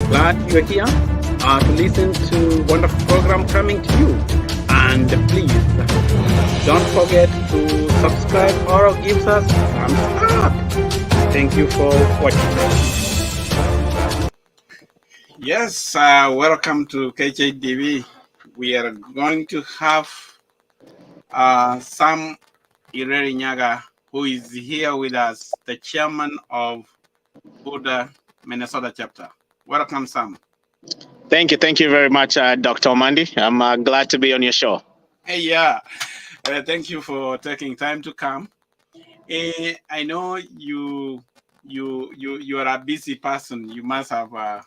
Glad you're here to listen to wonderful program coming to you. And please don't forget to subscribe or give us thumbs up. Thank you for watching. Yes, welcome to KJTV. We are going to have Sam Ireri Nyaga, who is here with us, the chairman of Buddha Minnesota chapter. Welcome, Sam. Thank you very much, Dr. Omandi. I'm glad to be on your show. Hey, yeah, thank you for taking time to come. I know you are a busy person. You must have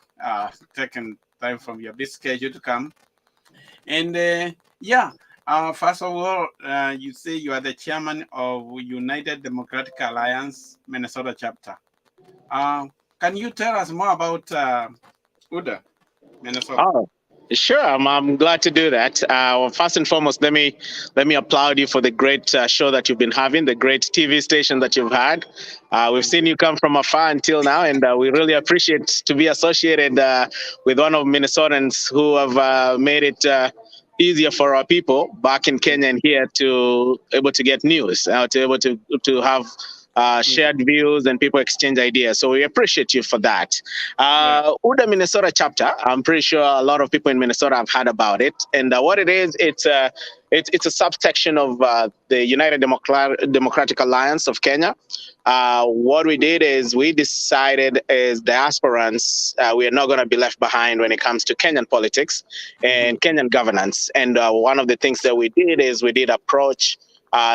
taken time from your busy schedule to come. And first of all, you say you are the chairman of United Democratic Alliance Minnesota chapter. Can you tell us more about UDA, Minnesota? Oh, sure. I'm glad to do that. First and foremost, let me applaud you for the great show that you've been having, the great TV station that you've had. We've seen you come from afar until now, and we really appreciate to be associated with one of Minnesotans who have made it easier for our people back in Kenya and here to able to get news, to able to have shared views and people exchange ideas. So we appreciate you for that. UDA Minnesota chapter, I'm pretty sure a lot of people in Minnesota have heard about it. And what it is, it's a subsection of the United Democratic Alliance of Kenya. What we did is we decided as diasporans, we are not going to be left behind when it comes to Kenyan politics and Kenyan governance. And one of the things that we did is we did approach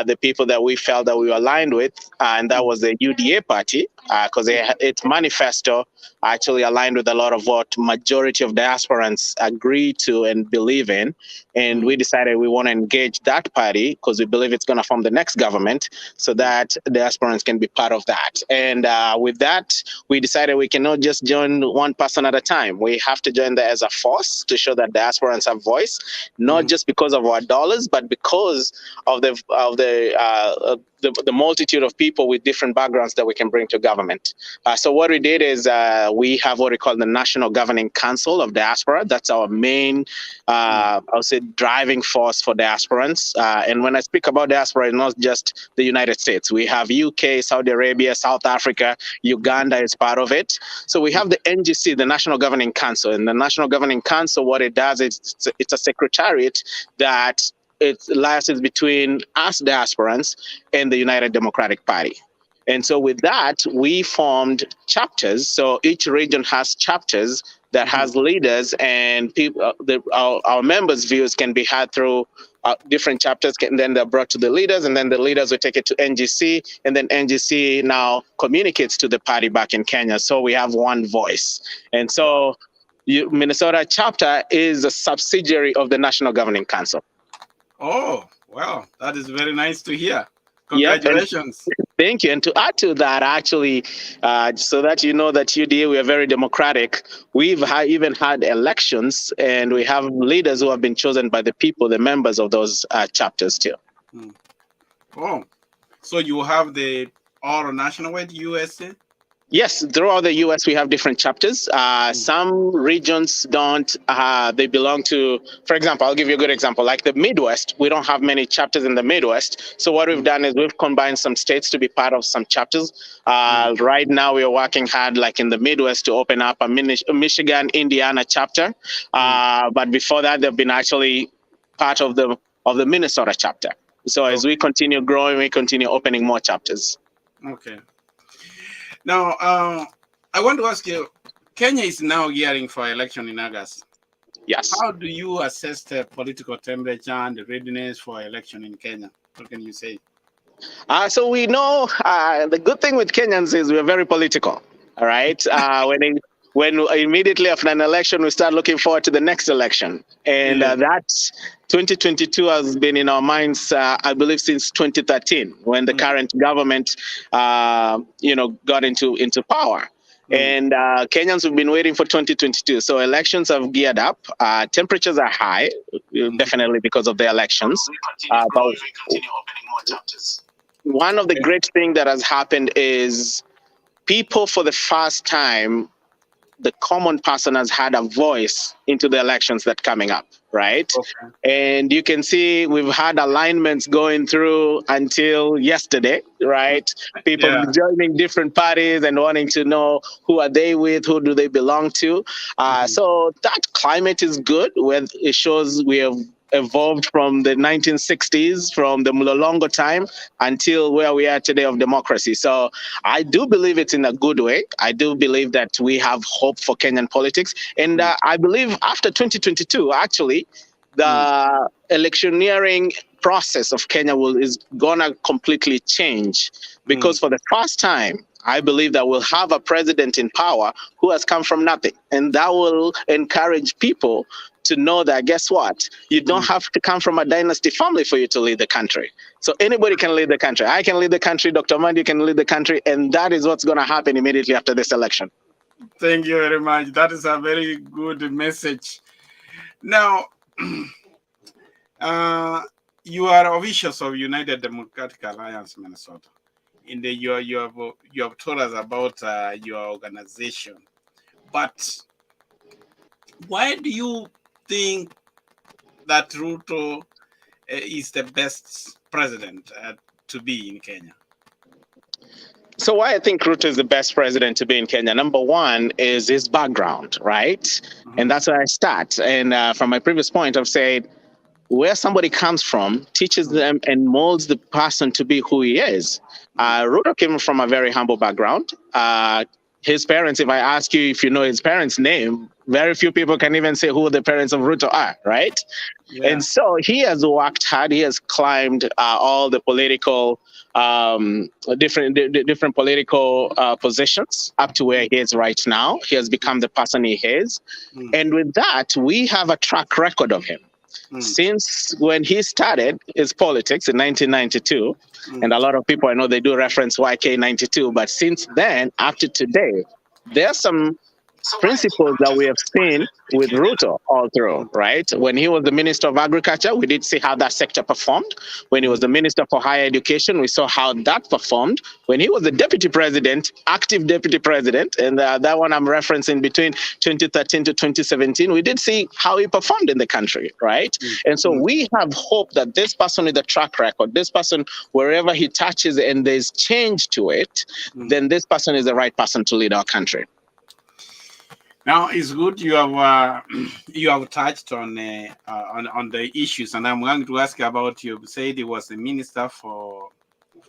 the people that we felt that we were aligned with, and that was the UDA party, because its manifesto actually aligned with a lot of what majority of diasporans agree to and believe in. And we decided we want to engage that party because we believe it's going to form the next government so that diasporans can be part of that. And with that, we decided we cannot just join one person at a time. We have to join there as a force to show that diasporans have voice, not just because of our dollars, but because of the multitude of people with different backgrounds that we can bring to government. So what we did is we have what we call the National Governing Council of Diaspora. That's our main, I would say, driving force for diasporans. And when I speak about diaspora, it's not just the United States. We have UK, Saudi Arabia, South Africa, Uganda is part of it. So we have the NGC, the National Governing Council. And the National Governing Council, what it does is it's a secretariat that it lies between us diasporans and the United Democratic Party. And so with that, we formed chapters. So each region has chapters that has leaders, and people, our members' views can be had through different chapters, and then they're brought to the leaders, and then the leaders will take it to NGC, and then NGC now communicates to the party back in Kenya. So we have one voice. And so Minnesota chapter is a subsidiary of the National Governing Council. Oh, wow. That is very nice to hear. Congratulations. Yep, thank you. And to add to that, actually, so that you know that UDA, we are very democratic. We've even had elections, and we have leaders who have been chosen by the people, the members of those chapters too. Oh, so you have the all nationwide USA? Yes, throughout the U.S. we have different chapters. Some regions don't, they belong to, for example, I'll give you a good example, like the Midwest. We don't have many chapters in the Midwest. So what we've done is we've combined some states to be part of some chapters. Right now we are working hard, like in the Midwest, to open up a Michigan, Indiana chapter. But before that, they've been actually part of the Minnesota chapter. So as we continue growing, we continue opening more chapters. Okay. Now, I want to ask you, Kenya is now gearing for election in August. Yes. How do you assess the political temperature and the readiness for election in Kenya? What can you say? So we know the good thing with Kenyans is we're very political. All right. When immediately after an election, we start looking forward to the next election. And that 2022 has been in our minds, I believe, since 2013, when the current government, got into power. And Kenyans have been waiting for 2022. So elections have geared up. Temperatures are high, definitely because of the elections. But continue opening more chapters. One of the great things that has happened is people for the first time the common person has had a voice into the elections that coming up, right? Okay. And you can see we've had alignments going through until yesterday, right? People Yeah. joining different parties and wanting to know who are they with, who do they belong to. So that climate is good, where it shows we have evolved from the 1960s, from the Mlolongo time until where we are today of democracy. So I do believe it's in a good way. I do believe that we have hope for Kenyan politics. And I believe after 2022, actually, the electioneering process of Kenya is going to completely change, because for the first time, I believe that we'll have a president in power who has come from nothing. And that will encourage people to know that, guess what? You don't have to come from a dynasty family for you to lead the country. So anybody can lead the country. I can lead the country. Dr. Mandi can lead the country. And that is what's going to happen immediately after this election. Thank you very much. That is a very good message. Now, you are officials of United Democratic Alliance, Minnesota. In the you have told us about your organization, but why do you think that Ruto is the best president to be in Kenya? So why I think Ruto is the best president to be in Kenya, number one, is his background, right? And that's where I start. And from my previous point, I've said where somebody comes from teaches them and molds the person to be who he is. Ruto came from a very humble background. His parents, if I ask you if you know his parents' name, very few people can even say who the parents of Ruto are, right? Yeah. And so he has worked hard. He has climbed all the political, different political positions up to where he is right now. He has become the person he is. And with that, we have a track record of him. Since when he started his politics in 1992, and a lot of people I know they do reference YK92, but since then, up to today, there are some principles that we have seen with Ruto all through, right? When he was the Minister of Agriculture, we did see how that sector performed. When he was the Minister for Higher Education, we saw how that performed. When he was the Deputy President, active Deputy President, and that one I'm referencing between 2013 to 2017, we did see how he performed in the country, right? And so we have hope that this person with a track record, this person, wherever he touches and there's change to it, then this person is the right person to lead our country. Now it's good you have touched on the issues, and I'm going to ask about, you said he was the Minister for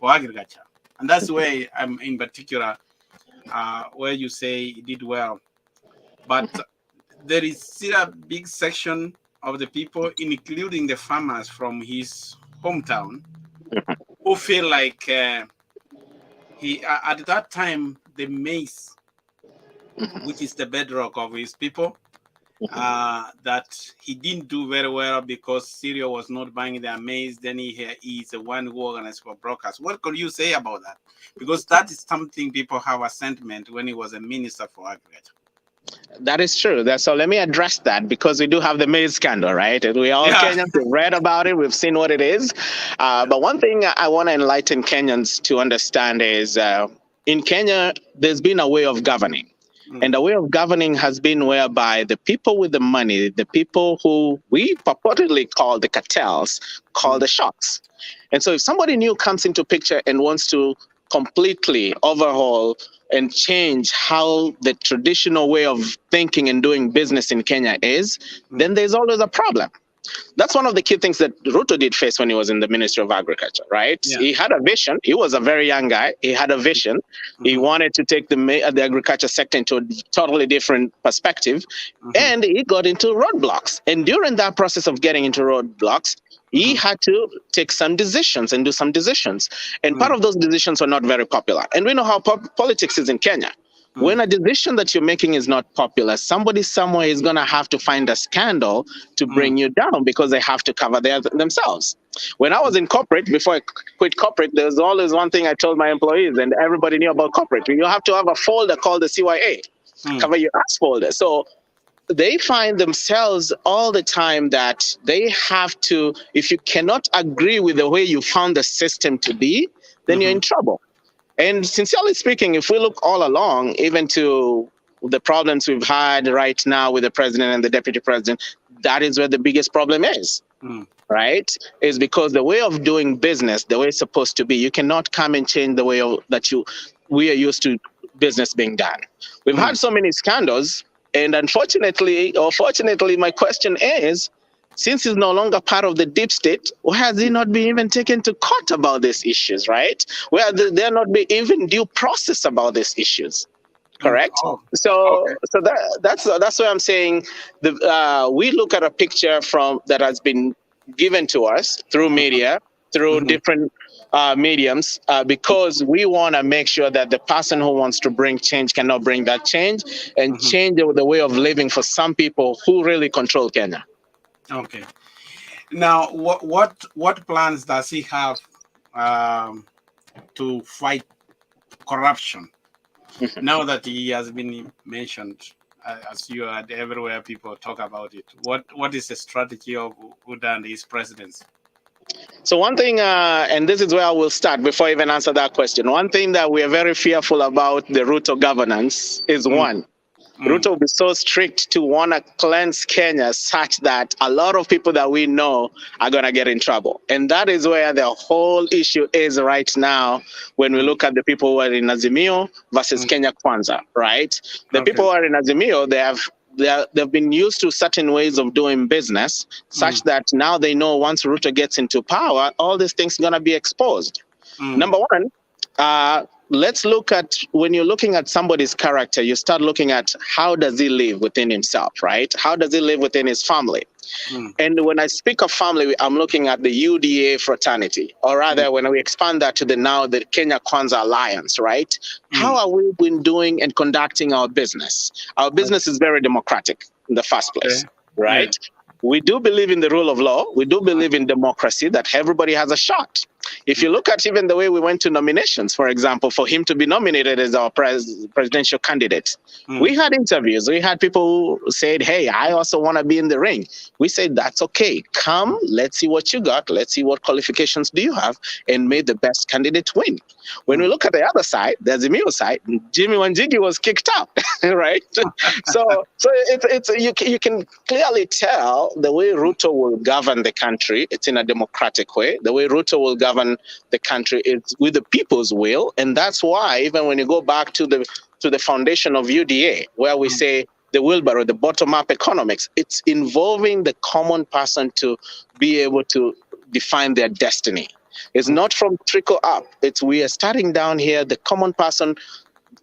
Agriculture, and that's where I'm in particular where you say he did well, but there is still a big section of the people, including the farmers from his hometown, who feel like he at that time the maize, which is the bedrock of his people, that he didn't do very well because Syria was not buying their maize. Then he's the one who organized for brokers. What could you say about that? Because that is something people have a sentiment when he was a Minister for Agriculture. That is true. So let me address that, because we do have the maize scandal, right? And we all Kenyans have read about it. We've seen what it is. But one thing I want to enlighten Kenyans to understand is in Kenya, there's been a way of governing. And the way of governing has been whereby the people with the money, the people who we purportedly call the cartels, call the shots. And so if somebody new comes into picture and wants to completely overhaul and change how the traditional way of thinking and doing business in Kenya is, then there's always a problem. That's one of the key things that Ruto did face when he was in the Ministry of Agriculture, right? Yeah. He had a vision. He was a very young guy. He had a vision. He wanted to take the agriculture sector into a totally different perspective. And he got into roadblocks. And during that process of getting into roadblocks, he had to take some decisions and do some decisions. And part of those decisions were not very popular. And we know how politics is in Kenya. When a decision that you're making is not popular, somebody somewhere is going to have to find a scandal to bring you down, because they have to cover themselves. When I was in corporate, before I quit corporate, there was always one thing I told my employees, and everybody knew about corporate. You have to have a folder called the CYA, cover your ass folder. So they find themselves all the time that they have to, if you cannot agree with the way you found the system to be, then you're in trouble. And sincerely speaking, if we look all along, even to the problems we've had right now with the president and the deputy president, that is where the biggest problem is. Right? Is because the way of doing business, the way it's supposed to be, you cannot come and change the way we are used to business being done. We've had so many scandals, and unfortunately, or fortunately, my question is, since he's no longer part of the deep state, why has he not been even taken to court about these issues, right? Where there not be even due process about these issues, correct? So that's why I'm saying we look at a picture that has been given to us through media, through different mediums, because we want to make sure that the person who wants to bring change cannot bring that change and change the way of living for some people who really control Kenya. Okay. Now, what plans does he have to fight corruption? Now that he has been mentioned, as you heard everywhere, people talk about it. What is the strategy of Uda and his presidency? So one thing, and this is where I will start before I even answer that question. One thing that we are very fearful about the Ruto governance is one. Ruto will be so strict to want to cleanse Kenya such that a lot of people that we know are going to get in trouble. And that is where the whole issue is right now when we look at the people who are in Azimio versus Kenya Kwanza, right? The people who are in Azimio, they've been used to certain ways of doing business such that now they know once Ruto gets into power, all these things are going to be exposed. Number one, let's look at, when you're looking at somebody's character, you start looking at how does he live within himself, right? How does he live within his family? And when I speak of family, I'm looking at the UDA fraternity, or rather when we expand that to the Kenya Kwanza Alliance, right? How are we been doing and conducting our business? Our business is very democratic in the first place, right? We do believe in the rule of law. We do believe in democracy, that everybody has a shot. If you look at even the way we went to nominations, for example, for him to be nominated as our presidential candidate, we had interviews. We had people who said, hey, I also want to be in the ring. We said, that's okay. Come, let's see what you got. Let's see what qualifications do you have, and may the best candidate win. When we look at the other side, the Azimio side, Jimmy Wanjigi was kicked out, right? So you can clearly tell the way Ruto will govern the country, it's in a democratic way. The way Ruto will govern the country is with the people's will. And that's why even when you go back to the foundation of UDA, where we say the wheelbarrow, the bottom-up economics, it's involving the common person to be able to define their destiny. It's not from trickle up. It's we are starting down here, the common person.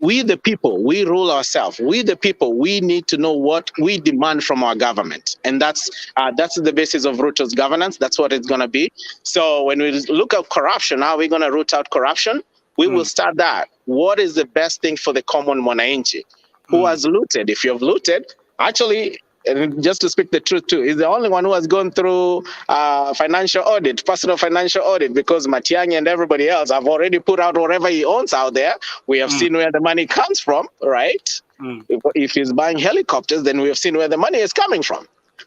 We the people, we rule ourselves. We the people, we need to know what we demand from our government. And that's the basis of Ruto's governance. That's what it's going to be. So when we look at corruption, how are we going to root out corruption? We will start that. What is the best thing for the common mwananchi who has looted? If you've looted, actually, and just to speak the truth too, is the only one who has gone through financial audit, personal financial audit, because Matiang'i and everybody else have already put out whatever he owns out there. We have seen where the money comes from, right? If he's buying helicopters, then we have seen where the money is coming from.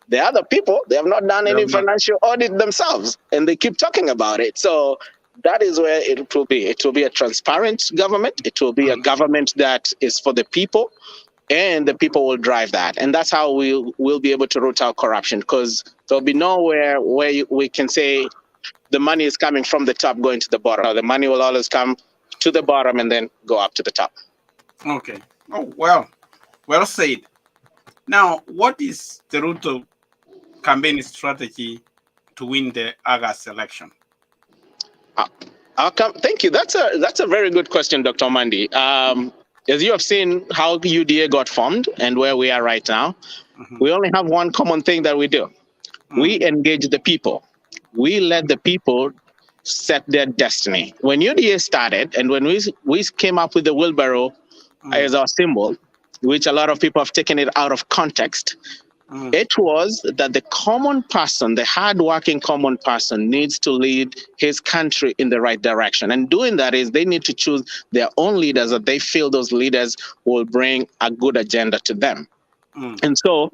The other people, they have not done any financial audit themselves, and they keep talking about it. So that is where it will be. It will be a transparent government. It will be a government that is for the people, and the people will drive that. And that's how we'll be able to root out corruption, because there'll be nowhere where we can say the money is coming from the top going to the bottom. No, the money will always come to the bottom and then go up to the top. Okay. Oh, well said. Now, what is the Ruto campaign strategy to win the August election? Thank you. That's a very good question, Dr. Mandi. As you have seen how UDA got formed and where we are right now, we only have one common thing that we do. We engage the people. We let the people set their destiny. When UDA started, and when we came up with the wheelbarrow as our symbol, which a lot of people have taken it out of context, it was that the common person, the hardworking common person, needs to lead his country in the right direction. And doing that is they need to choose their own leaders that they feel those leaders will bring a good agenda to them. And so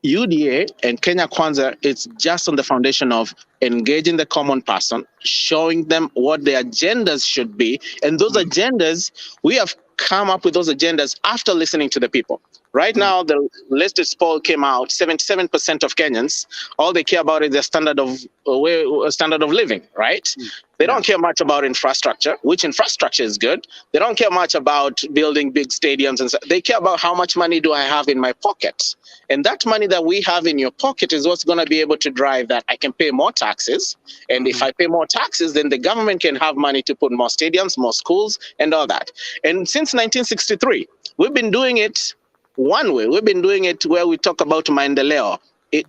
UDA and Kenya Kwanza, it's just on the foundation of engaging the common person, showing them what the agendas should be. And those agendas, we have come up with those agendas after listening to the people. Right now, the latest poll came out, 77% of Kenyans, all they care about is their standard of living, right? They don't care much about infrastructure, which infrastructure is good. They don't care much about building big stadiums and stuff. They care about how much money do I have in my pocket. And that money that we have in your pocket is what's going to be able to drive that. I can pay more taxes. And if I pay more taxes, then the government can have money to put more stadiums, more schools, and all that. And since 1963, we've been doing it one way. We've been doing it where we talk about maendeleo.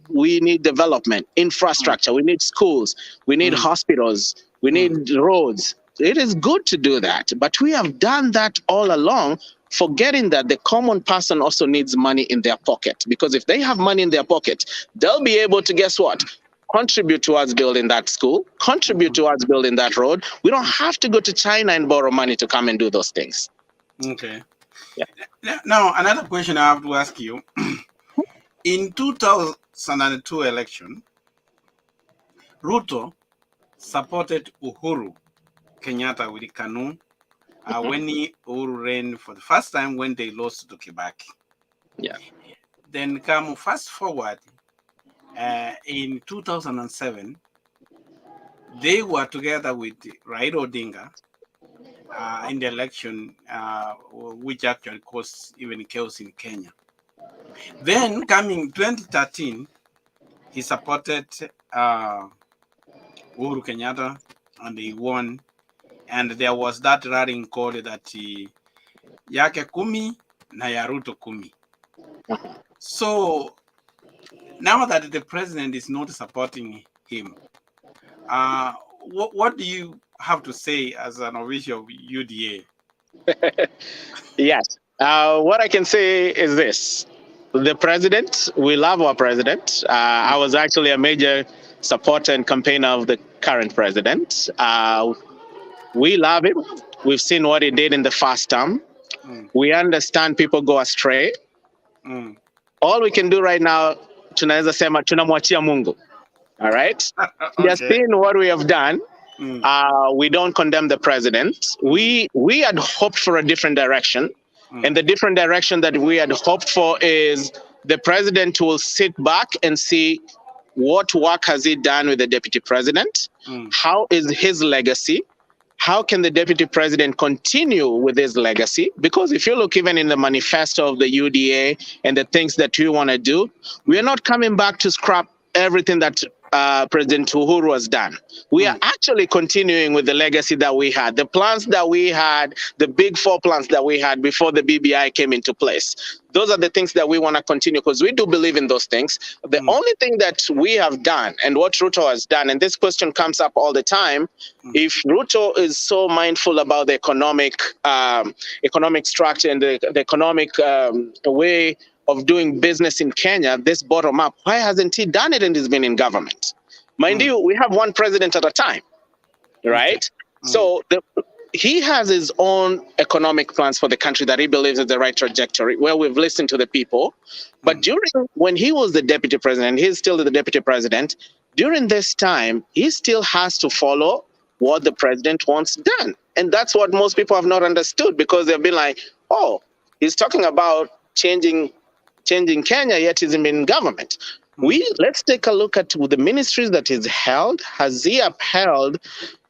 We need development, infrastructure, we need schools, we need hospitals, we need roads. It is good to do that, but we have done that all along, forgetting that the common person also needs money in their pocket, because if they have money in their pocket, they'll be able to, guess what? Contribute towards building that school, contribute towards building that road. We don't have to go to China and borrow money to come and do those things. Okay. Yeah. Now, another question I have to ask you. In 2002 election, Ruto supported Uhuru Kenyatta with Kanu when Uhuru ran for the first time when they lost to Kibaki. Yeah. Then come fast forward, in 2007, they were together with Raila Odinga in the election, which actually caused even chaos in Kenya. Then coming 2013, he supported Uhuru Kenyatta and he won. And there was that rallying call that yake kumi na ya Ruto kumi. So now that the president is not supporting him, what do you have to say as an official of UDA? Yes. What I can say is this. The president, we love our president. I was actually a major supporter and campaigner of the current president. We love him. We've seen what he did in the first term. We understand people go astray. All we can do right now, tunaweza sema tunamwachia Mungu. All right? We have seen what we have done. We don't condemn the president. We had hoped for a different direction. And the different direction that we had hoped for is the president will sit back and see what work has he done with the deputy president? How is his legacy? How can the deputy president continue with his legacy? Because if you look even in the manifesto of the UDA and the things that we want to do, we are not coming back to scrap everything that President Uhuru has done. We are actually continuing with the legacy that we had, the plans that we had, the big four plans that we had before the BBI came into place. Those are the things that we want to continue because we do believe in those things. The only thing that we have done and what Ruto has done, and this question comes up all the time, if Ruto is so mindful about the economic structure and the economic way of doing business in Kenya, this bottom up, why hasn't he done it and he's been in government? Mind you, we have one president at a time, right? So he has his own economic plans for the country that he believes is the right trajectory, where we've listened to the people. But when he was the deputy president, he's still the deputy president, during this time, he still has to follow what the president wants done. And that's what most people have not understood because they've been like, oh, he's talking about changing Kenya, yet he's in government. Let's take a look at the ministries that he's held. Has he upheld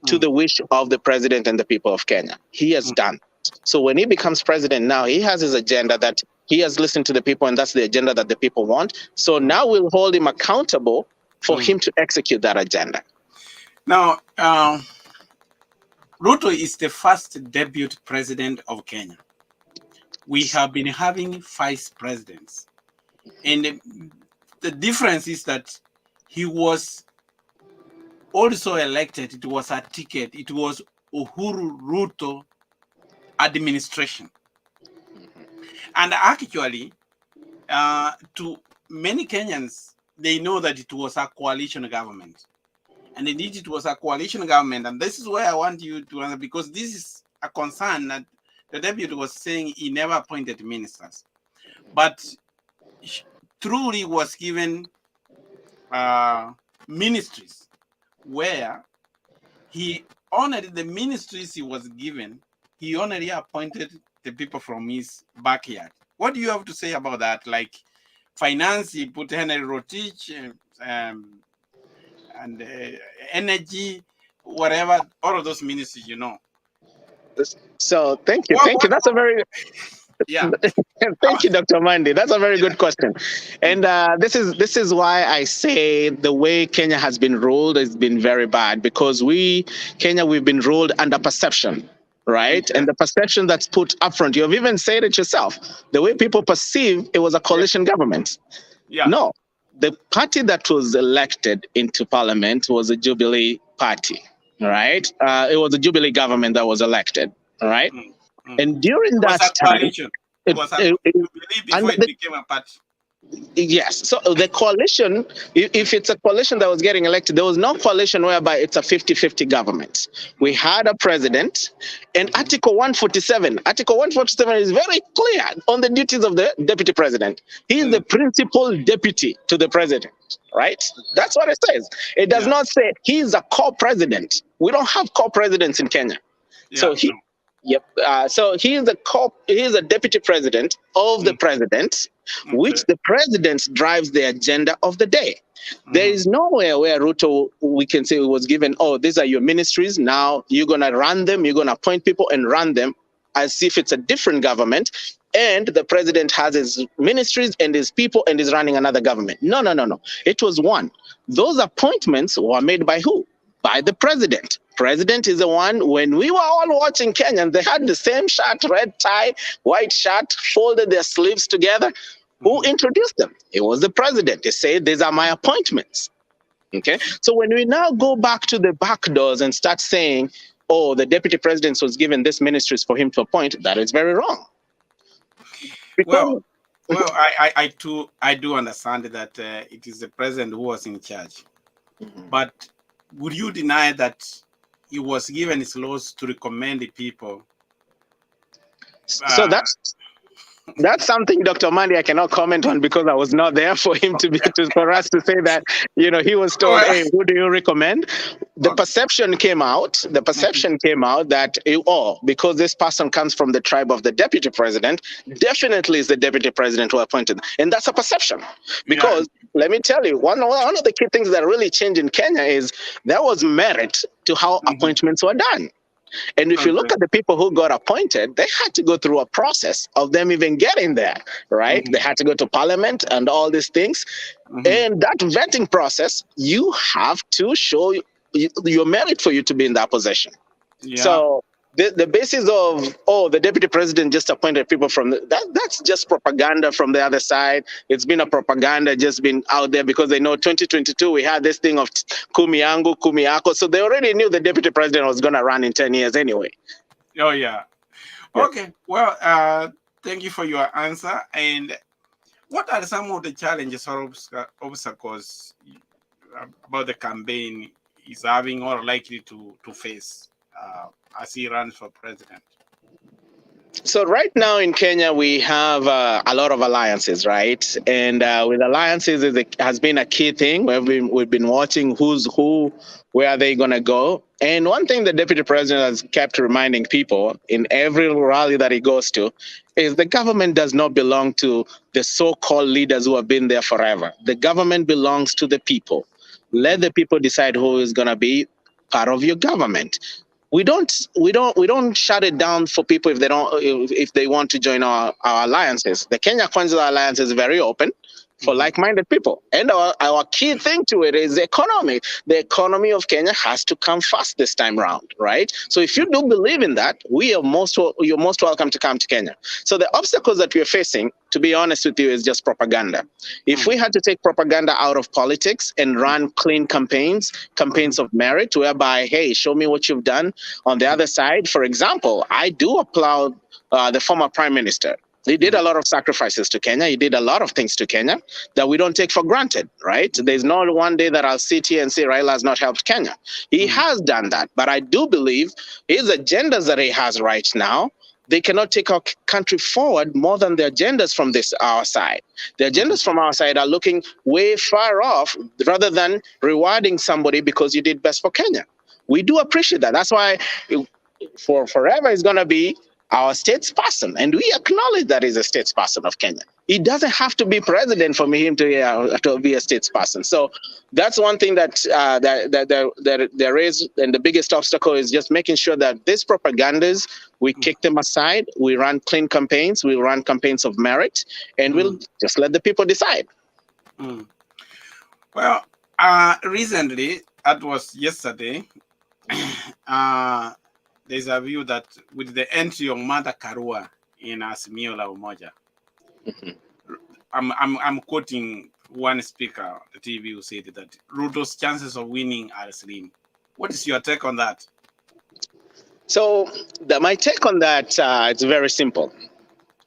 to the wish of the president and the people of Kenya? He has done. So when he becomes president now, he has his agenda that he has listened to the people, and that's the agenda that the people want. So now we'll hold him accountable for him to execute that agenda. Now, Ruto is the first deputy president of Kenya. We have been having vice presidents. And the difference is that he was also elected. It was a ticket. It was Uhuru Ruto administration. And actually, to many Kenyans, they know that it was a coalition government. And indeed, it was a coalition government. And this is where I want you to answer, because this is a concern that the deputy was saying he never appointed ministers. But truly was given ministries where he honored the ministries he was given he only appointed the people from his backyard. What do you have to say about that? Like finance, he put Henry Rotich, and energy, whatever, all of those ministries, So thank you. What, That's a very yeah. Thank you, Dr. Mandy. That's a very good question. And this is why I say the way Kenya has been ruled has been very bad, because we've been ruled under perception, right? Okay. And the perception that's put up front, you've even said it yourself, the way people perceive it was a coalition government. Yeah. No, the party that was elected into parliament was a Jubilee party, right? It was a Jubilee government that was elected, right? And during that time, it was a Jubilee before it became a party. Yes. So the coalition, if it's a coalition that was getting elected, there was no coalition whereby it's a 50-50 government. We had a president, and Article 147 is very clear on the duties of the deputy president. He is the principal deputy to the president, right? That's what it says. It does not say he's a co-president. We don't have co-presidents in Kenya. So so he is a deputy president of the president, which the president drives the agenda of the day. There is nowhere where Ruto, we can say, was given, oh, these are your ministries, now you're going to run them, you're going to appoint people and run them as if it's a different government, and the president has his ministries and his people and is running another government. No. It was one. Those appointments were made by who? By the president. President is the one, when we were all watching Kenyans, they had the same shirt, red tie, white shirt, folded their sleeves together. Who introduced them? It was the president. He said, these are my appointments. Okay. So when we now go back to the back doors and start saying, oh, the deputy president was given this ministries for him to appoint, that is very wrong. Well, I do understand that it is the president who was in charge. But would you deny that he was given his laws to recommend the people? So that's something, Dr. Mandy, I cannot comment on because I was not there for him for us to say that, he was told, hey, who do you recommend? The perception came out that, because this person comes from the tribe of the deputy president, definitely is the deputy president who appointed. And that's a perception. Because let me tell you, one of the key things that really changed in Kenya is there was merit to how appointments were done. And if you look at the people who got appointed, they had to go through a process of them even getting there, right? They had to go to parliament and all these things. And that vetting process, you have to show your merit for you to be in that position. So the basis of, the deputy president just appointed people from that's just propaganda from the other side. It's been a propaganda just been out there because they know 2022 we had this thing of kumi yangu, kumi yako. So they already knew the deputy president was going to run in 10 years anyway. Oh, yeah. Okay. Well, thank you for your answer. And what are some of the challenges or obstacles about the campaign is having or likely to face as he runs for president? So right now in Kenya, we have a lot of alliances, right? And with alliances, it has been a key thing. We've been watching who's who, where are they going to go. And one thing the deputy president has kept reminding people in every rally that he goes to is the government does not belong to the so-called leaders who have been there forever. The government belongs to the people. Let the people decide who is going to be part of your government. We don't shut it down for people if they want to join our alliances. The Kenya Kwanza alliance is very open for like-minded people. And our key thing to it is the economy. The economy of Kenya has to come first this time around, right? So if you do believe in that, you're most welcome to come to Kenya. So the obstacles that we're facing, to be honest with you, is just propaganda. If we had to take propaganda out of politics and run clean campaigns of merit, whereby, hey, show me what you've done. On the other side, for example, I do applaud the former prime minister. He did a lot of sacrifices to Kenya. He did a lot of things to Kenya that we don't take for granted, right? There's not one day that I'll sit here and say Raila has not helped Kenya. He has done that. But I do believe his agendas that he has right now, they cannot take our country forward more than the agendas from our side. The agendas from our side are looking way far off rather than rewarding somebody because you did best for Kenya. We do appreciate that. That's why for forever is going to be our statesperson, and we acknowledge that he's a statesperson of Kenya. He doesn't have to be president for him to be a statesperson. So that's one thing that there is, and the biggest obstacle is just making sure that these propagandas, we kick them aside. We run clean campaigns. We run campaigns of merit, and we'll just let the people decide. Well, recently, that was yesterday. There's a view that with the entry of Martha Karua in Azimio la Umoja, I'm quoting one speaker, the TV, who said that Ruto's chances of winning are slim. What is your take on that? So my take on that, it's very simple.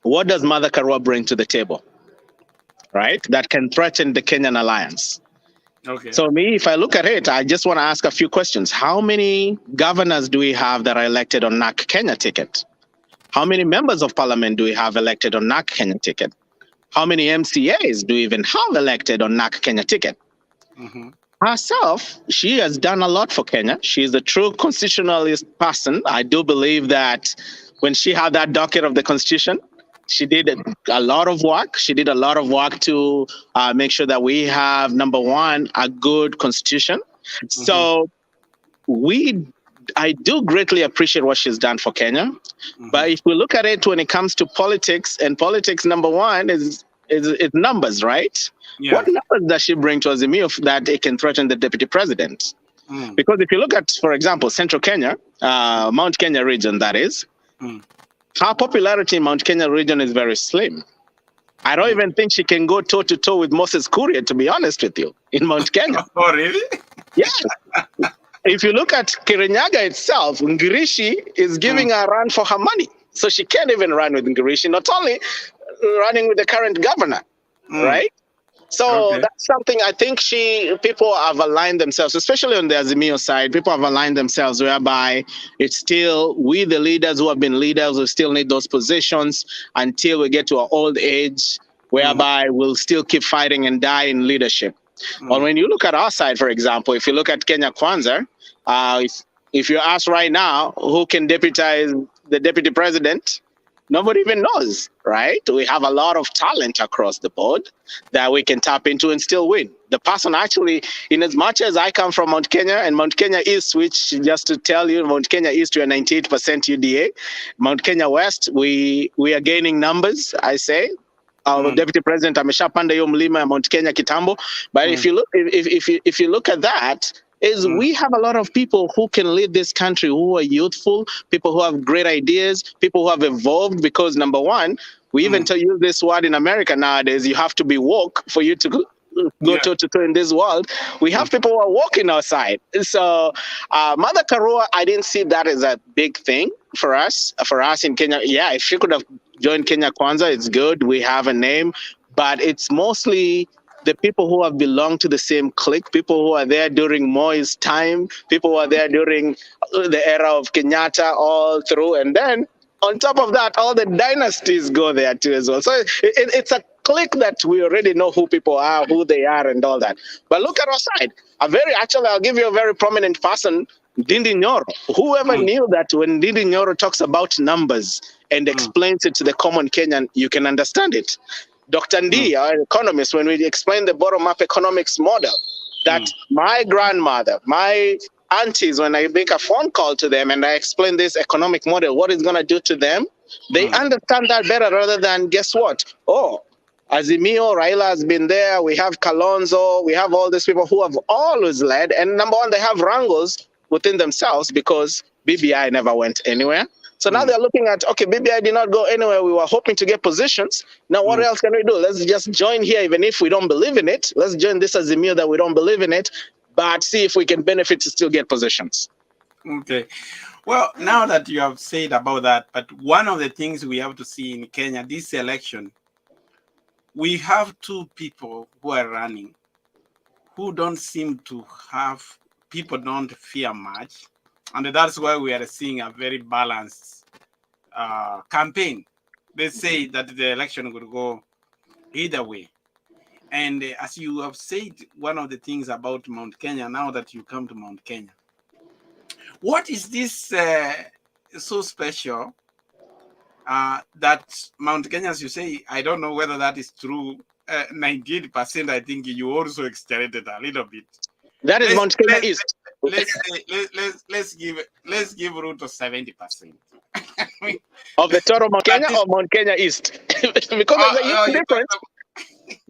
What does Martha Karua bring to the table, right? That can threaten the Kenyan alliance. Okay. So if I look at it, I just want to ask a few questions. How many governors do we have that are elected on NAC Kenya ticket? How many members of parliament do we have elected on NAC Kenya ticket? How many MCAs do we even have elected on NAC Kenya ticket? Herself, she has done a lot for Kenya. She is a true constitutionalist person. I do believe that when she had that docket of the constitution, she did a lot of work. She did a lot of work to make sure that we have, number one, a good constitution. So I do greatly appreciate what she's done for Kenya. But if we look at it when it comes to politics, and politics, number one, is numbers, right? Yeah. What numbers does she bring to Azimio that it can threaten the deputy president? Because if you look at, for example, Central Kenya, Mount Kenya region, that is, her popularity in Mount Kenya region is very slim. I don't even think she can go toe-to-toe with Moses Kuria, to be honest with you, in Mount Kenya. Oh, really? Yes. If you look at Kirinyaga itself, Ngirishi is giving her a run for her money. So she can't even run with Ngirishi, not only running with the current governor, right? So that's something I think people have aligned themselves, especially on the Azimio side, people have aligned themselves whereby it's still, we the leaders who have been leaders, we still need those positions until we get to our old age, whereby we'll still keep fighting and die in leadership. But when you look at our side, for example, if you look at Kenya Kwanza, if you ask right now who can deputize the deputy president, nobody even knows, right? We have a lot of talent across the board that we can tap into and still win. The person actually, in as much as I come from Mount Kenya, and Mount Kenya East, which just to tell you, Mount Kenya East, we are 98% UDA. Mount Kenya West, we are gaining numbers, I say. Our deputy president ameshapanda hiyo mlima ya Mount Kenya kitambo. But if you look at that, we have a lot of people who can lead this country, who are youthful, people who have great ideas, people who have evolved, because number one, we even use this word in America nowadays, you have to be woke for you to go toe-to-toe in this world. We have people who are walking our side. So Martha Karua, I didn't see that as a big thing for us in Kenya. Yeah, if she could have joined Kenya Kwanza, it's good. We have a name, but it's mostly the people who have belonged to the same clique, people who are there during Moi's time, people who are there during the era of Kenyatta all through. And then on top of that, all the dynasties go there too as well. So it's a clique that we already know who people are, who they are and all that. But look at our side. I'll give you a very prominent person, Ndindi Nyoro. Whoever knew that when Ndindi Nyoro talks about numbers and explains it to the common Kenyan, you can understand it. Dr. Ndi, our economist, when we explain the bottom-up economics model, that my grandmother, my aunties, when I make a phone call to them and I explain this economic model, what it's going to do to them, they understand that better rather than, guess what? Oh, Azimio, Raila has been there, we have Kalonzo, we have all these people who have always led, and number one, they have wrangles within themselves because BBI never went anywhere. So now they're looking at, okay, BBI did not go anywhere. We were hoping to get positions. Now, what else can we do? Let's just join here, even if we don't believe in it. Let's join this as a meal that we don't believe in it, but see if we can benefit to still get positions. Okay. Well, now that you have said about that, but one of the things we have to see in Kenya, this election, we have two people who are running who don't seem to have, people don't fear much. And that's why we are seeing a very balanced campaign. They say that the election will go either way. And as you have said, one of the things about Mount Kenya, now that you come to Mount Kenya, what is this so special that Mount Kenya, as you say, I don't know whether that is true. 98%, I think you also exaggerated a little bit. That is Mount Kenya East. Let's give Ruto 70%. Of the total Mount Kenya or Mount Kenya East? Because there's a huge difference.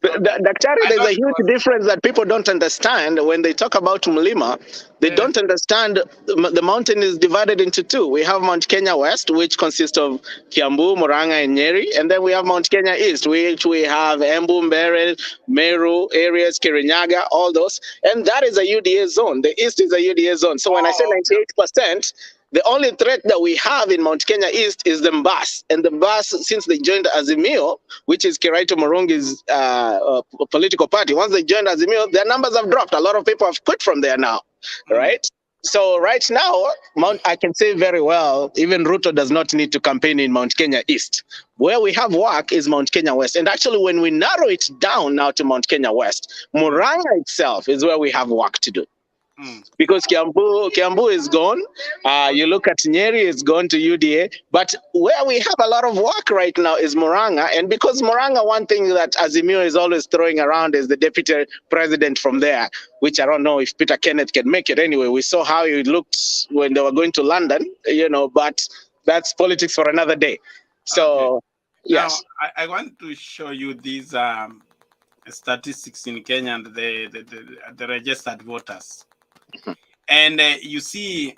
Daktari, there's a huge difference that people don't understand when they talk about Mlima. They don't understand the mountain is divided into two. We have Mount Kenya West, which consists of Kiambu, Murang'a, and Nyeri, and then we have Mount Kenya East, which we have Embu, Mbeere, Meru areas, Kirinyaga, all those, and that is a UDA zone. The East is a UDA zone. So when I say 98%, the only threat that we have in Mount Kenya East is the Mbas. And the Mbas, since they joined Azimio, which is Kiraito Murungi's political party, once they joined Azimio, their numbers have dropped. A lot of people have quit from there now, right? So right now, I can say very well, even Ruto does not need to campaign in Mount Kenya East. Where we have work is Mount Kenya West. And actually, when we narrow it down now to Mount Kenya West, Murang'a itself is where we have work to do. Because Kiambu is gone. You look at Nyeri, it's gone to UDA. But where we have a lot of work right now is Murang'a. And because Murang'a, one thing that Azimio is always throwing around is the deputy president from there, which I don't know if Peter Kenneth can make it. Anyway, we saw how it looked when they were going to London, but that's politics for another day. So, okay. Yes. Now, I want to show you these statistics in Kenya and the registered voters. And you see,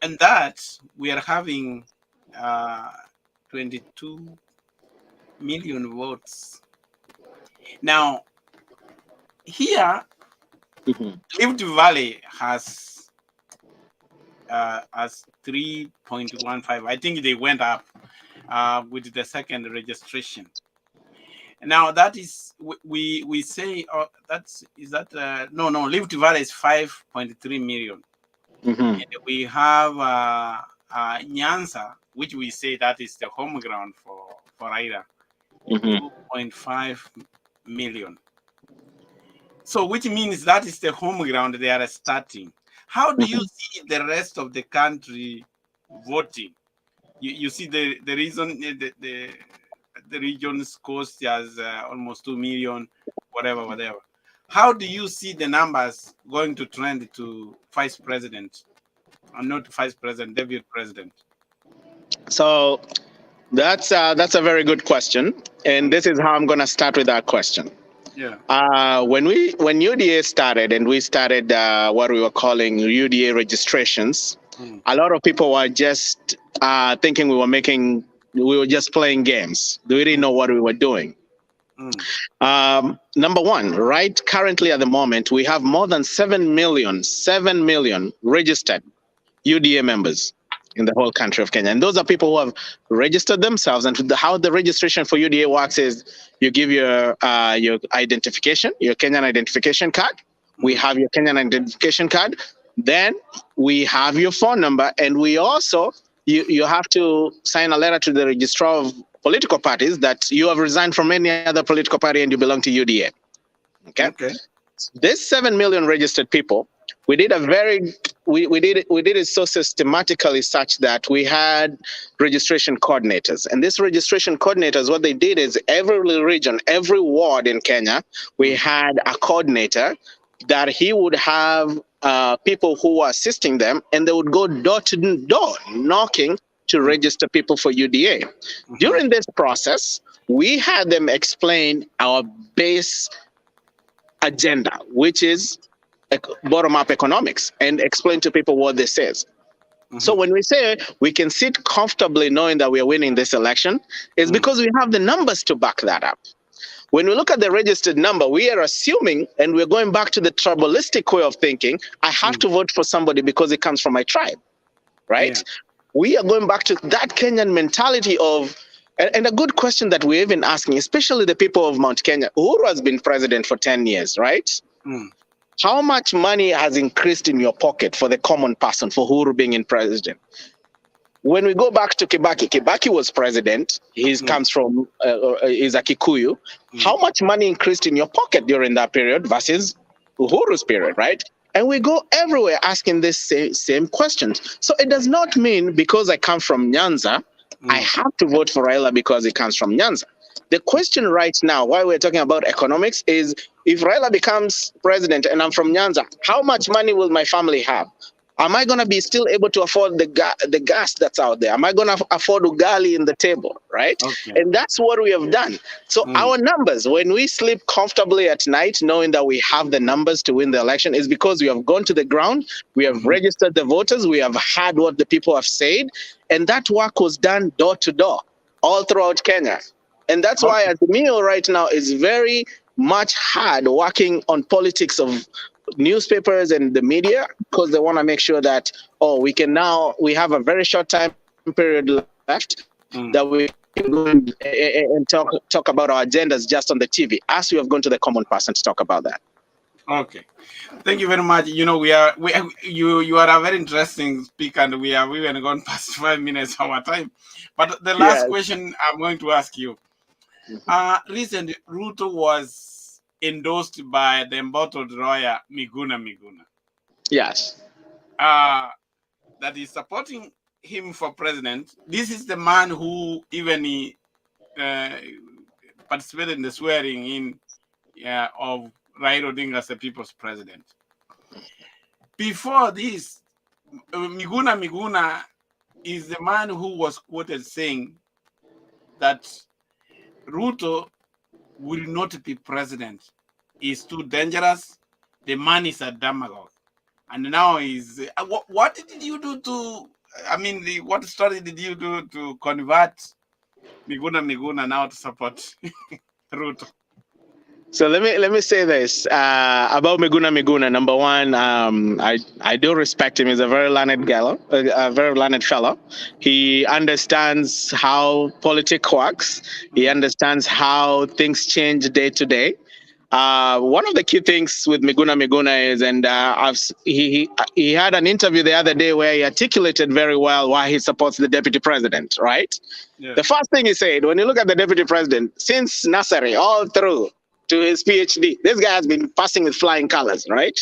and that we are having 22 million votes. Now, here, Rift Valley has 3.15. I think they went up with the second registration. Now that is we say no Rift Valley is 5.3 million. And we have Nyanza, which we say that is the home ground for Raila, 2.5 million. So which means that is the home ground they are starting. How do you see the rest of the country voting? You see the reason the region's cost has almost 2 million, whatever. How do you see the numbers going to trend to vice president, or not vice president, deputy president? So that's a very good question, and this is how I'm going to start with that question. Yeah. When UDA started, and we started what we were calling UDA registrations, a lot of people were just thinking we were just playing games. We didn't know what we were doing. Number one, right currently at the moment, we have more than 7 million registered UDA members in the whole country of Kenya. And those are people who have registered themselves. And how the registration for UDA works is you give your identification, your Kenyan identification card. We have your Kenyan identification card. Then we have your phone number. And we also, you have to sign a letter to the registrar of political parties that you have resigned from any other political party and you belong to UDA. Okay. This 7 million registered people, we did it so systematically such that we had registration coordinators. And these registration coordinators, what they did is every region, every ward in Kenya, we had a coordinator that he would have people who were assisting them, and they would go door to door knocking to register people for UDA. During this process, we had them explain our base agenda, which is bottom-up economics, and explain to people what this is. So when we say we can sit comfortably knowing that we are winning this election, it's because we have the numbers to back that up. When we look at the registered number, we are assuming, and we're going back to the tribalistic way of thinking, I have to vote for somebody because it comes from my tribe, right? Yeah. We are going back to that Kenyan mentality of, and a good question that we're even asking, especially the people of Mount Kenya. Uhuru has been president for 10 years, right? How much money has increased in your pocket for the common person, for Uhuru being in president? When we go back to Kibaki, Kibaki was president. He comes from, is a Kikuyu. How much money increased in your pocket during that period versus Uhuru's period, right? And we go everywhere asking this same questions. So it does not mean because I come from Nyanza, I have to vote for Raila because he comes from Nyanza. The question right now, why we're talking about economics, is if Raila becomes president and I'm from Nyanza, how much money will my family have? Am I going to be still able to afford the gas that's out there? Am I going to afford ugali in the table, right? Okay. And that's what we have done. So our numbers, when we sleep comfortably at night, knowing that we have the numbers to win the election, is because we have gone to the ground, we have registered the voters, we have heard what the people have said, and that work was done door to door, all throughout Kenya. And that's why, as Mio right now, is very much hard working on politics of newspapers and the media, because they want to make sure that, we have a very short time period left that we can go and talk about our agendas just on the TV, as we have gone to the common person to talk about that. Okay, thank you very much. You know, you are a very interesting speaker, and we have even gone past 5 minutes of our time. But the last question I'm going to ask you. Recently, Ruto was endorsed by the embottled lawyer Miguna Miguna. Yes. That is supporting him for president. This is the man who even participated in the swearing in of Raila Odinga as the people's president. Before this, Miguna Miguna is the man who was quoted saying that Ruto will not be president. He's too dangerous. The man is a demagogue. And now he's... what did you do to... what strategy did you do to convert Miguna Miguna now to support Ruto? So let me say this about Miguna Miguna. Number one, I do respect him. He's a very learned a very learned fellow. He understands how politics works. He understands how things change day to day. One of the key things with Miguna Miguna is, and he had an interview the other day where he articulated very well why he supports the deputy president, right? Yeah. The first thing he said, when you look at the deputy president, since nursery all through to his PhD, this guy has been passing with flying colors, right?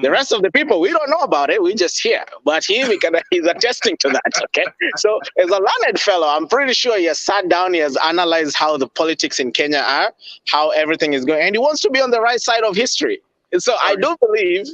The rest of the people, we don't know about it. We just hear. But he's attesting to that, okay? So as a learned fellow, I'm pretty sure he has sat down, he has analyzed how the politics in Kenya are, how everything is going, and he wants to be on the right side of history. And so I do believe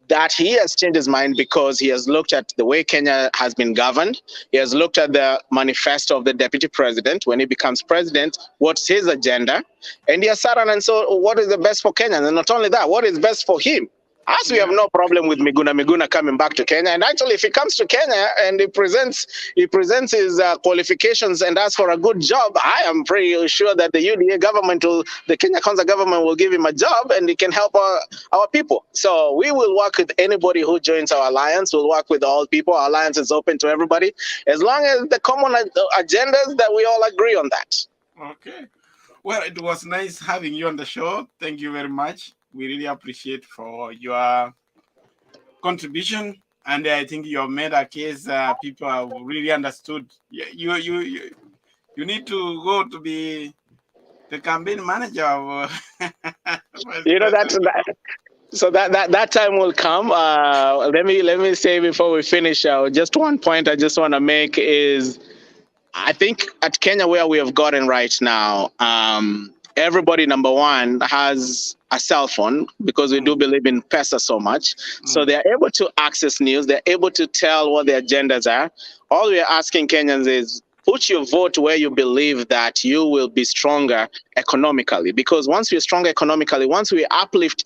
that he has changed his mind because he has looked at the way Kenya has been governed. He has looked at the manifesto of the deputy president. When he becomes president, what's his agenda? And he has sat down and said, what is the best for Kenya? And not only that, what is best for him? As we have no problem with Miguna Miguna coming back to Kenya. And actually, if he comes to Kenya and he presents his qualifications and asks for a good job, I am pretty sure that the UDA government, the Kenya Kwanza government will give him a job and he can help our people. So we will work with anybody who joins our alliance. We'll work with all people. Our alliance is open to everybody, as long as the common agendas that we all agree on that. Okay. Well, it was nice having you on the show. Thank you very much. We really appreciate for your contribution, and I think you have made a case people have really understood. You need to go to be the campaign manager of So that time will come. Let me say before we finish, just one point I just want to make is, I think at Kenya where we have gotten right now, everybody, number one, has a cell phone, because we do believe in pesa so much. So they're able to access news. They're able to tell what their agendas are. All we're asking Kenyans is, put your vote where you believe that you will be stronger economically. Because once we're stronger economically, once we uplift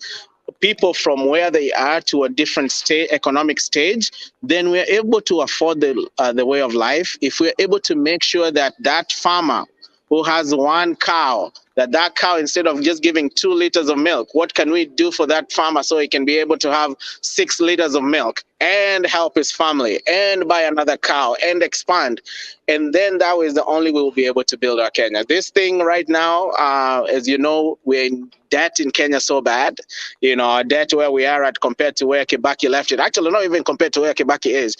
people from where they are to a different economic stage, then we're able to afford the way of life. If we're able to make sure that that farmer who has one cow, that cow, instead of just giving 2 liters of milk, what can we do for that farmer so he can be able to have 6 liters of milk and help his family and buy another cow and expand? And then that is the only way we'll be able to build our Kenya. This thing right now, as you know, we're in debt in Kenya so bad. You know, our debt where we are at compared to where Kibaki left it. Actually, not even compared to where Kibaki is.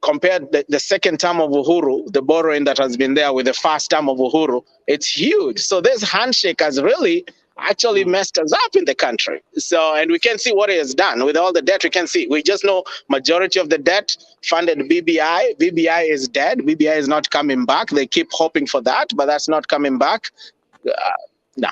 Compared the second term of Uhuru, the borrowing that has been there with the first term of Uhuru, it's huge. So this handshake has really actually messed us up in the country. So, and we can see what he has done with all the debt. We can see, we just know majority of the debt funded BBI. BBI is dead. BBI is not coming back. They keep hoping for that, but that's not coming back. No.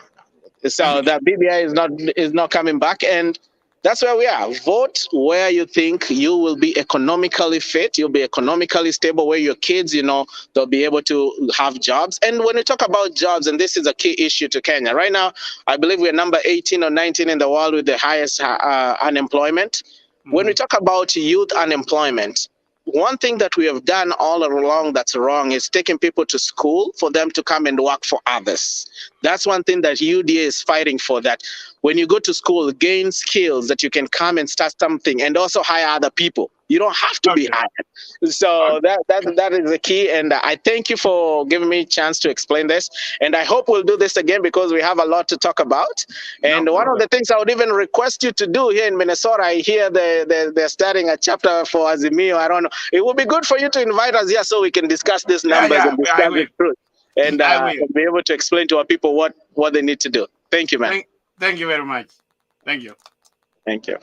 So that BBI is not coming back, and that's where we are. Vote where you think you will be economically fit, you'll be economically stable, where your kids, they'll be able to have jobs. And when we talk about jobs, and this is a key issue to Kenya, right now, I believe we're number 18 or 19 in the world with the highest unemployment. When we talk about youth unemployment, one thing that we have done all along that's wrong is taking people to school for them to come and work for others. That's one thing that UDA is fighting for, that when you go to school, gain skills that you can come and start something and also hire other people. You don't have to be hired. So that is the key. And I thank you for giving me a chance to explain this. And I hope we'll do this again because we have a lot to talk about. And one of the things I would even request you to do here in Minnesota, I hear they're starting a chapter for Azimio. I don't know. It would be good for you to invite us here so we can discuss these numbers and discuss the truth. And be able to explain to our people what they need to do. Thank you, man. Thank you very much. Thank you. Thank you.